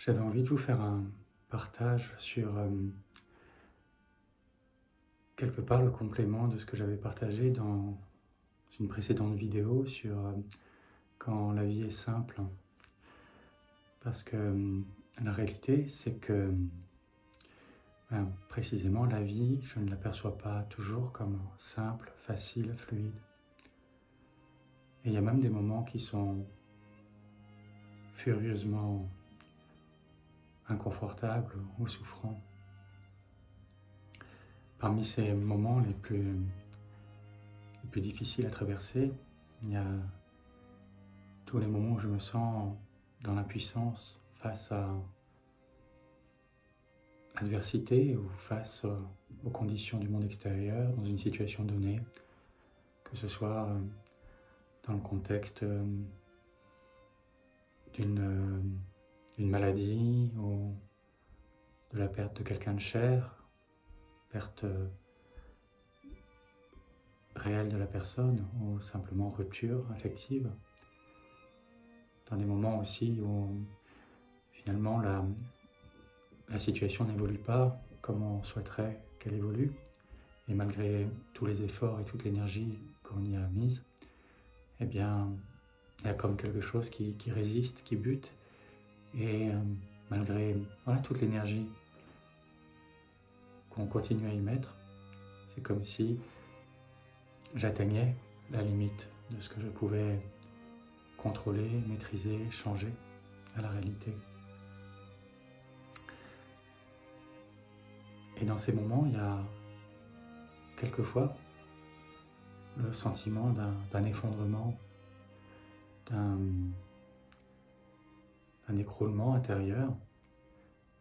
J'avais envie de vous faire un partage sur quelque part le complément de ce que j'avais partagé dans une précédente vidéo sur quand la vie est simple. Parce que la réalité, c'est que précisément la vie, je ne l'aperçois pas toujours comme simple, facile, fluide. Et il y a même des moments qui sont furieusement inconfortables ou souffrants. Parmi ces moments les plus difficiles à traverser, il y a tous les moments où je me sens dans l'impuissance face à l'adversité ou face aux conditions du monde extérieur dans une situation donnée, que ce soit dans le contexte d'une maladie ou de la perte de quelqu'un de cher, perte réelle de la personne ou simplement rupture affective. Dans des moments aussi où finalement la situation n'évolue pas comme on souhaiterait qu'elle évolue, et malgré tous les efforts et toute l'énergie qu'on y a mise, eh bien, il y a comme quelque chose qui résiste, qui bute, et malgré toute l'énergie qu'on continue à y mettre, c'est comme si j'atteignais la limite de ce que je pouvais contrôler, maîtriser, changer à la réalité. Et dans ces moments, il y a quelquefois le sentiment d'un effondrement, d'un écroulement intérieur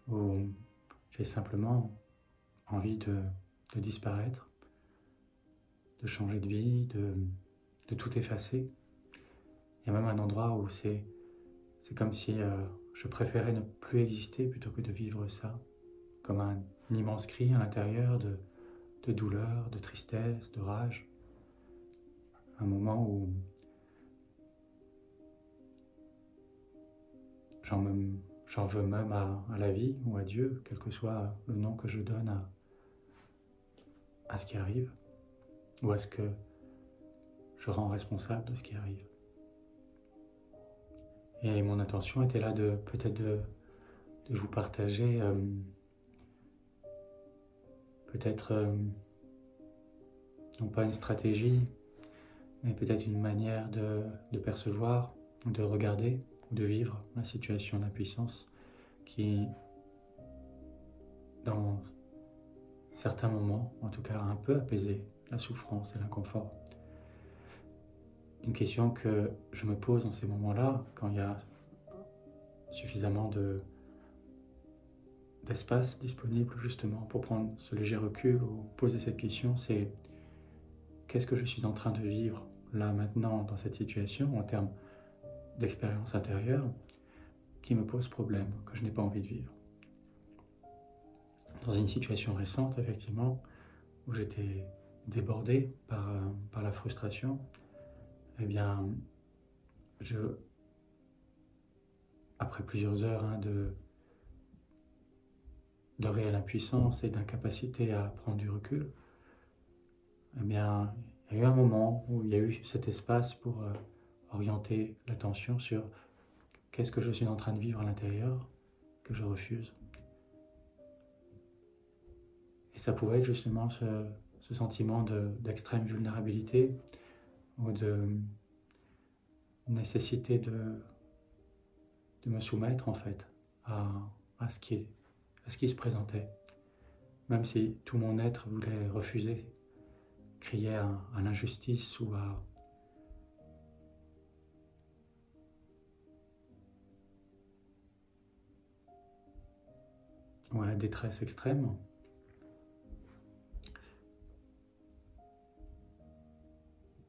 où j'ai simplement envie de disparaître, de changer de vie, de tout effacer. Il y a même un endroit où c'est comme si je préférais ne plus exister plutôt que de vivre ça, comme un immense cri à l'intérieur de douleur, de tristesse, de rage. Un moment où j'en veux même à la vie ou à Dieu, quel que soit le nom que je donne à ce qui arrive, ou à ce que je rends responsable de ce qui arrive. Et mon intention était là peut-être de vous partager peut-être non pas une stratégie, mais peut-être une manière de percevoir, ou de regarder, ou de vivre la situation d'impuissance qui, dans certains moments, en tout cas, a un peu apaisé la souffrance et l'inconfort. Une question que je me pose dans ces moments-là, quand il y a suffisamment d'espace disponible justement pour prendre ce léger recul ou poser cette question, c'est qu'est-ce que je suis en train de vivre là maintenant dans cette situation en termes d'expérience intérieure qui me pose problème, que je n'ai pas envie de vivre. Dans une situation récente, effectivement, où j'étais débordé par la frustration, eh bien, après plusieurs heures de réelle impuissance et d'incapacité à prendre du recul, eh bien, il y a eu un moment où il y a eu cet espace pour orienter l'attention sur qu'est-ce que je suis en train de vivre à l'intérieur que je refuse. Et ça pouvait être justement ce sentiment d'extrême vulnérabilité ou de nécessité de me soumettre en fait à ce qui se présentait. Même si tout mon être voulait refuser, criait à l'injustice ou à la détresse extrême,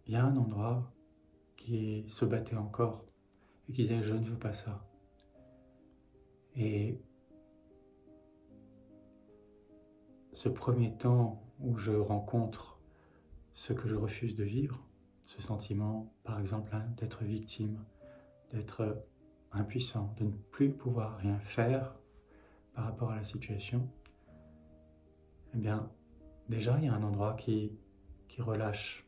il y a un endroit qui se battait encore et qui disait « je ne veux pas ça ». Et ce premier temps où je rencontre ce que je refuse de vivre, ce sentiment par exemple d'être victime, d'être impuissant, de ne plus pouvoir rien faire par rapport à la situation, eh bien, déjà, il y a un endroit qui relâche.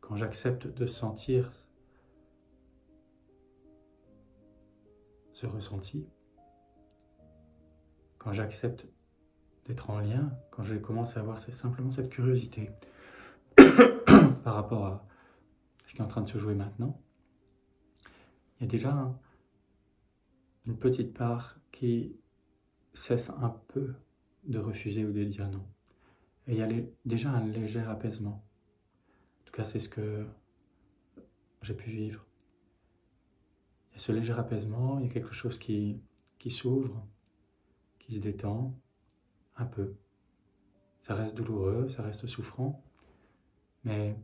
Quand j'accepte de sentir ce ressenti, quand j'accepte d'être en lien, quand je commence à avoir simplement cette curiosité par rapport à ce qui est en train de se jouer maintenant, il y a déjà une petite part qui cesse un peu de refuser ou de dire non. Et il y a déjà un léger apaisement. En tout cas, c'est ce que j'ai pu vivre. Il y a ce léger apaisement, il y a quelque chose qui s'ouvre, qui se détend un peu. Ça reste douloureux, ça reste souffrant, mais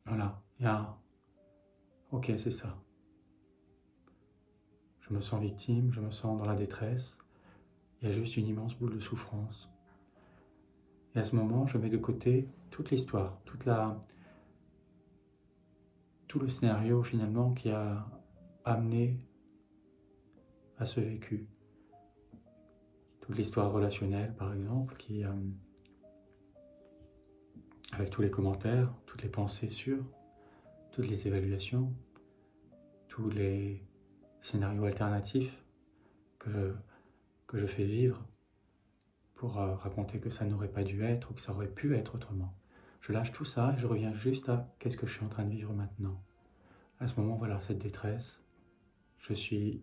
voilà, il y a ok, c'est ça. Je me sens victime, je me sens dans la détresse, il y a juste une immense boule de souffrance. Et à ce moment, je mets de côté toute l'histoire, tout le scénario finalement qui a amené à ce vécu. Toute l'histoire relationnelle, par exemple, avec tous les commentaires, toutes les pensées sur, toutes les évaluations, tous les scénarios alternatifs que je fais vivre pour raconter que ça n'aurait pas dû être ou que ça aurait pu être autrement. Je lâche tout ça et je reviens juste à qu'est-ce que je suis en train de vivre maintenant. À ce moment, voilà, cette détresse, je suis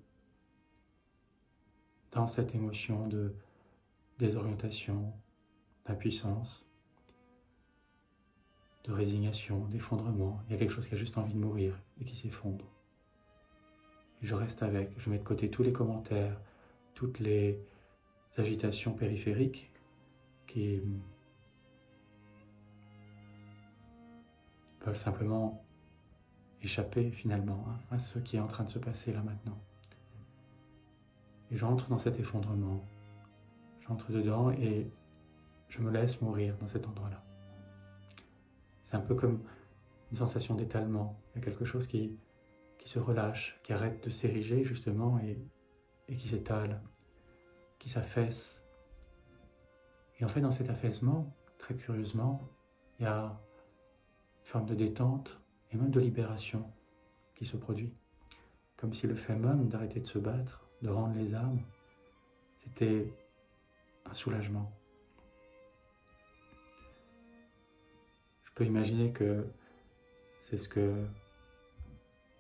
dans cette émotion de désorientation, d'impuissance, de résignation, d'effondrement. Il y a quelque chose qui a juste envie de mourir et qui s'effondre. Et je reste avec, je mets de côté tous les commentaires, toutes les agitations périphériques qui veulent simplement échapper finalement à ce qui est en train de se passer là maintenant. Et j'entre dans cet effondrement, j'entre dedans et je me laisse mourir dans cet endroit-là. C'est un peu comme une sensation d'étalement. Il y a quelque chose qui se relâche, qui arrête de s'ériger justement et qui s'étale, qui s'affaisse. Et en fait, dans cet affaissement, très curieusement, il y a une forme de détente et même de libération qui se produit. Comme si le fait même d'arrêter de se battre, de rendre les armes, c'était un soulagement. Je peux imaginer que c'est ce que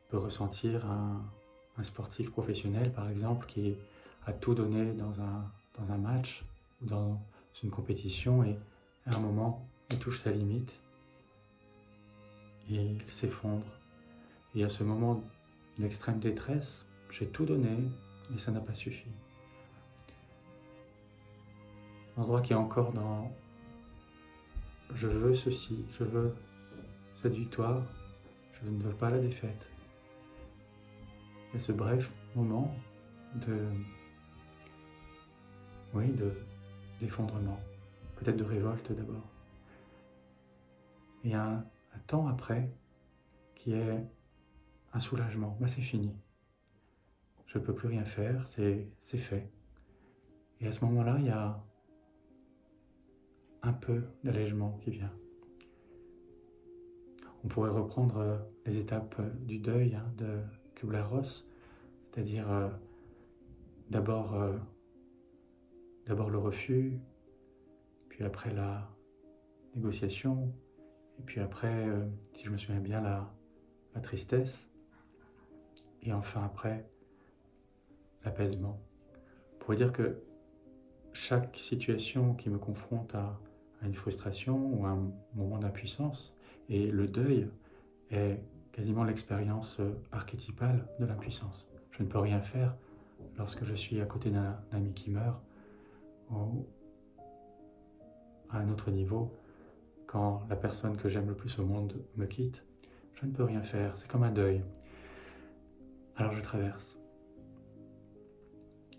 peut ressentir un sportif professionnel, par exemple, qui a tout donné dans un match ou dans une compétition et à un moment, il touche sa limite et il s'effondre. Et à ce moment d'extrême détresse, j'ai tout donné et ça n'a pas suffi. Un endroit qui est encore dans « je veux ceci, je veux cette victoire, je ne veux pas la défaite ». Il y a ce bref moment d'effondrement, peut-être de révolte d'abord. Et un temps après qui est un soulagement. C'est fini. Je ne peux plus rien faire, c'est fait. Et à ce moment-là, il y a un peu d'allègement qui vient. On pourrait reprendre les étapes du deuil de Kubler-Ross, c'est-à-dire d'abord le refus, puis après la négociation, et puis après, si je me souviens bien, la tristesse, et enfin après, l'apaisement. On pourrait dire que chaque situation qui me confronte à une frustration ou à un moment d'impuissance, et le deuil est quasiment l'expérience archétypale de l'impuissance. Je ne peux rien faire lorsque je suis à côté d'un ami qui meurt, ou à un autre niveau, quand la personne que j'aime le plus au monde me quitte. Je ne peux rien faire, c'est comme un deuil. Alors je traverse.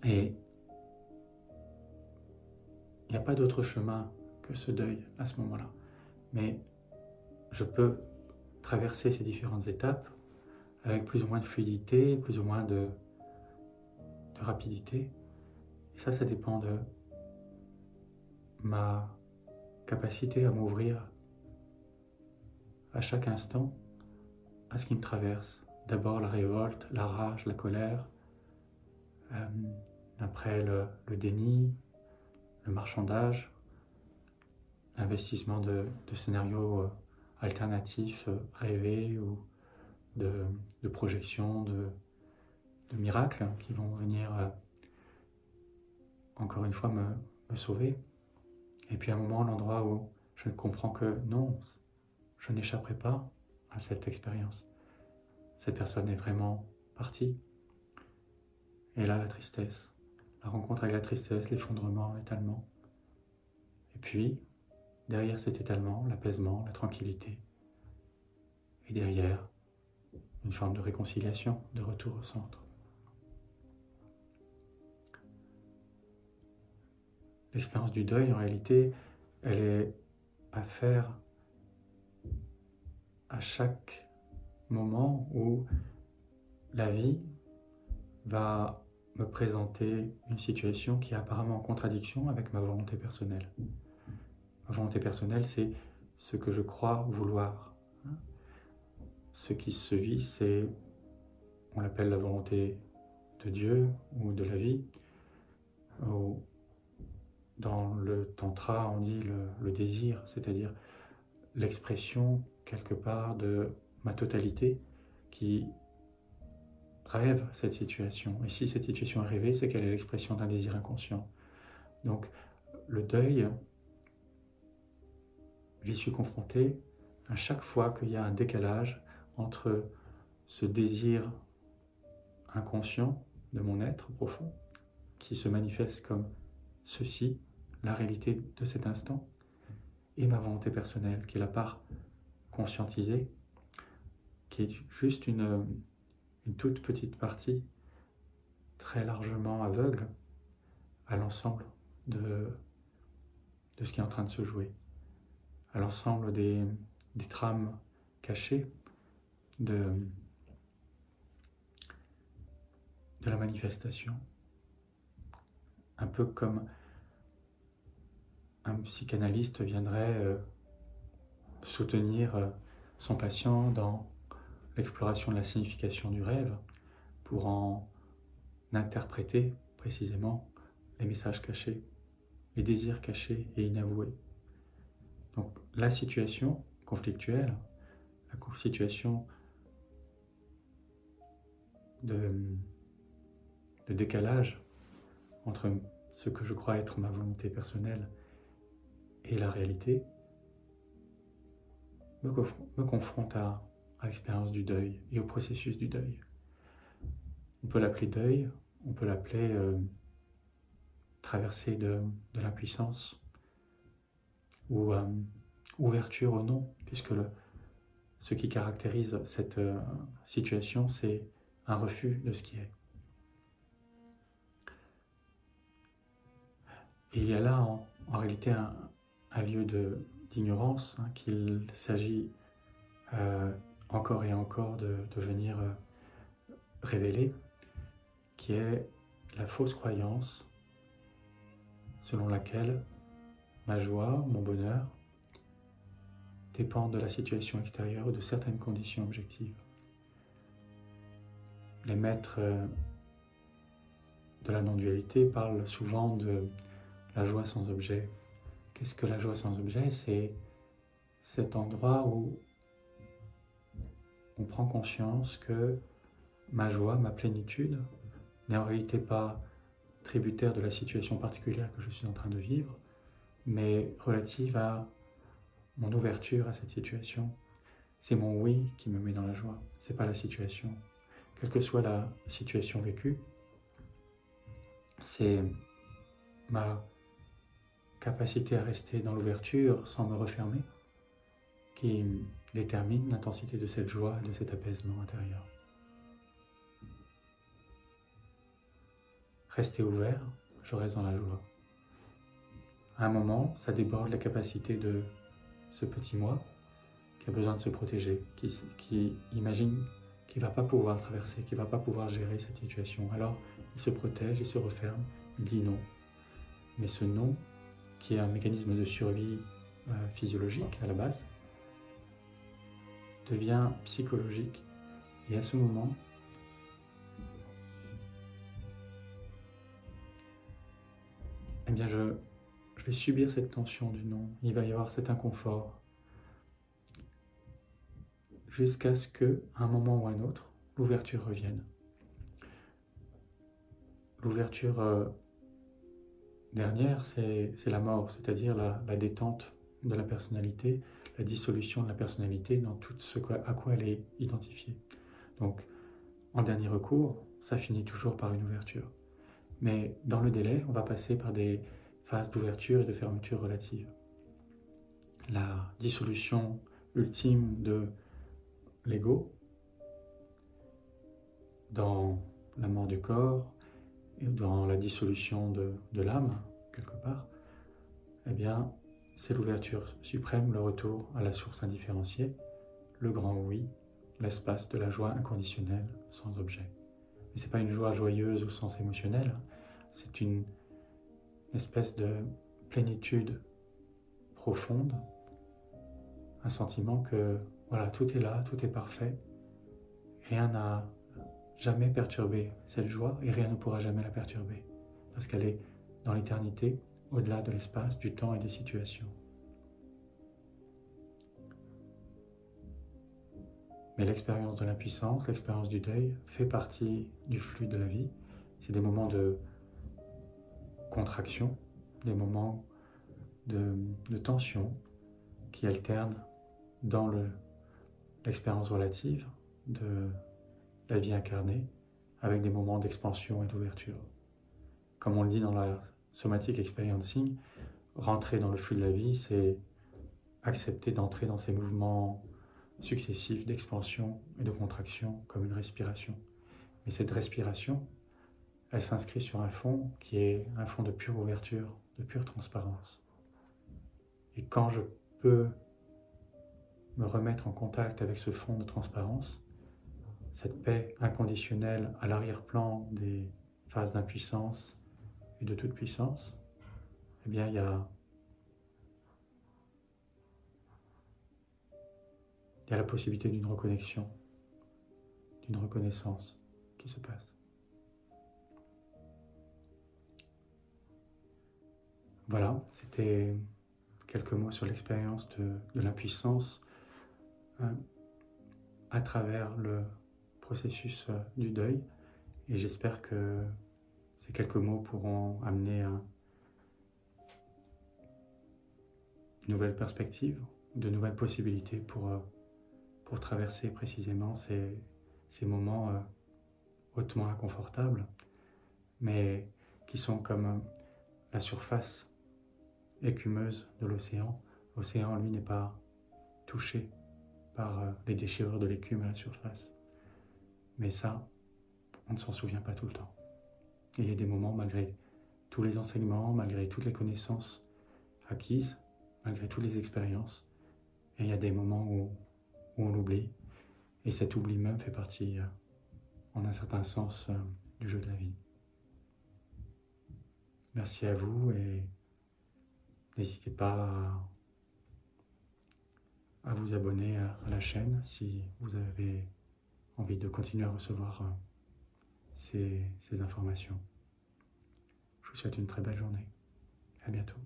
Et il n'y a pas d'autre chemin que ce deuil à ce moment-là. Mais je peux traverser ces différentes étapes avec plus ou moins de fluidité, plus ou moins de rapidité. Et ça dépend de ma capacité à m'ouvrir à chaque instant à ce qui me traverse. D'abord la révolte, la rage, la colère, après le déni, le marchandage, l'investissement de scénarios alternatifs, rêvés, ou de projections, de miracles qui vont venir encore une fois me sauver. Et puis à un moment, l'endroit où je comprends que non, je n'échapperai pas à cette expérience. Cette personne est vraiment partie. Et là, la tristesse, la rencontre avec la tristesse, l'effondrement, l'étalement. Et puis, derrière cet étalement, l'apaisement, la tranquillité. Et derrière, une forme de réconciliation, de retour au centre. L'expérience du deuil, en réalité, elle est à faire à chaque moment où la vie va me présenter une situation qui est apparemment en contradiction avec ma volonté personnelle. Ma volonté personnelle, c'est ce que je crois vouloir. Ce qui se vit, c'est, on l'appelle la volonté de Dieu ou de la vie. Dans le tantra, on dit le désir, c'est-à-dire l'expression quelque part de ma totalité qui rêve cette situation. Et si cette situation est rêvée, c'est qu'elle est l'expression d'un désir inconscient. Donc le deuil, j'y suis confronté à chaque fois qu'il y a un décalage entre ce désir inconscient de mon être profond, qui se manifeste comme ceci, la réalité de cet instant, et ma volonté personnelle, qui est la part conscientisée, qui est juste une toute petite partie, très largement aveugle à l'ensemble de ce qui est en train de se jouer, à l'ensemble des trames cachées de la manifestation. Un peu comme un psychanalyste viendrait soutenir son patient dans l'exploration de la signification du rêve pour en interpréter précisément les messages cachés, les désirs cachés et inavoués. Donc la situation conflictuelle, la situation de décalage entre ce que je crois être ma volonté personnelle et la réalité, me confronte à l'expérience du deuil et au processus du deuil. On peut l'appeler deuil, on peut l'appeler traversée de l'impuissance, ou ouverture au non, puisque ce qui caractérise cette situation, c'est un refus de ce qui est. Et il y a là en réalité un lieu d'ignorance qu'il s'agit encore et encore de venir révéler, qui est la fausse croyance selon laquelle ma joie, mon bonheur dépendent de la situation extérieure ou de certaines conditions objectives. Les maîtres de la non-dualité parlent souvent de la joie sans objet. Qu'est-ce que la joie sans objet? C'est cet endroit où on prend conscience que ma joie, ma plénitude, n'est en réalité pas tributaire de la situation particulière que je suis en train de vivre, mais relative à mon ouverture à cette situation. C'est mon oui qui me met dans la joie, c'est pas la situation. Quelle que soit la situation vécue, c'est ma capacité à rester dans l'ouverture sans me refermer qui détermine l'intensité de cette joie et de cet apaisement intérieur. Rester ouvert, je reste dans la joie. À un moment, ça déborde la capacité de ce petit moi qui a besoin de se protéger, qui qu'il ne va pas pouvoir traverser, qu'il ne va pas pouvoir gérer cette situation. Alors, il se protège, il se referme, il dit non. Mais ce non, qui est un mécanisme de survie physiologique à la base, devient psychologique. Et à ce moment, eh bien je vais subir cette tension du non. Il va y avoir cet inconfort. Jusqu'à ce qu'à un moment ou un autre, l'ouverture revienne. L'ouverture dernière, c'est la mort, c'est-à-dire la détente de la personnalité, la dissolution de la personnalité dans tout ce à quoi elle est identifiée. Donc, en dernier recours, ça finit toujours par une ouverture. Mais dans le délai, on va passer par des phases d'ouverture et de fermeture relative. La dissolution ultime de l'ego, dans la mort du corps, et dans la dissolution de l'âme, quelque part, eh bien, c'est l'ouverture suprême, le retour à la source indifférenciée, le grand oui, l'espace de la joie inconditionnelle, sans objet. Mais ce n'est pas une joie joyeuse au sens émotionnel, c'est une espèce de plénitude profonde, un sentiment que voilà, tout est là, tout est parfait, rien n'a jamais perturbé cette joie et rien ne pourra jamais la perturber, parce qu'elle est dans l'éternité, au-delà de l'espace, du temps et des situations. Mais l'expérience de l'impuissance, l'expérience du deuil, fait partie du flux de la vie. C'est des moments de contraction, des moments de tension qui alternent dans l'expérience relative de la vie incarnée avec des moments d'expansion et d'ouverture. Comme on le dit dans la somatic experiencing, rentrer dans le flux de la vie, c'est accepter d'entrer dans ces mouvements successifs d'expansion et de contraction comme une respiration. Mais cette respiration, elle s'inscrit sur un fond qui est un fond de pure ouverture, de pure transparence. Et quand je peux me remettre en contact avec ce fond de transparence, cette paix inconditionnelle à l'arrière-plan des phases d'impuissance et de toute puissance, eh bien il y a la possibilité d'une reconnexion, d'une reconnaissance qui se passe. Voilà, c'était quelques mots sur l'expérience de l'impuissance à travers le processus du deuil, et j'espère que ces quelques mots pourront amener une nouvelle perspective, de nouvelles possibilités pour traverser précisément ces moments hautement inconfortables, mais qui sont comme la surface écumeuse de l'océan. L'océan, lui, n'est pas touché par les déchirures de l'écume à la surface. Mais ça, on ne s'en souvient pas tout le temps. Et il y a des moments, malgré tous les enseignements, malgré toutes les connaissances acquises, malgré toutes les expériences, et il y a des moments où on l'oublie. Et cet oubli même fait partie, en un certain sens, du jeu de la vie. Merci à vous et n'hésitez pas à vous abonner à la chaîne si vous avez envie de continuer à recevoir ces informations. Je vous souhaite une très belle journée. À bientôt.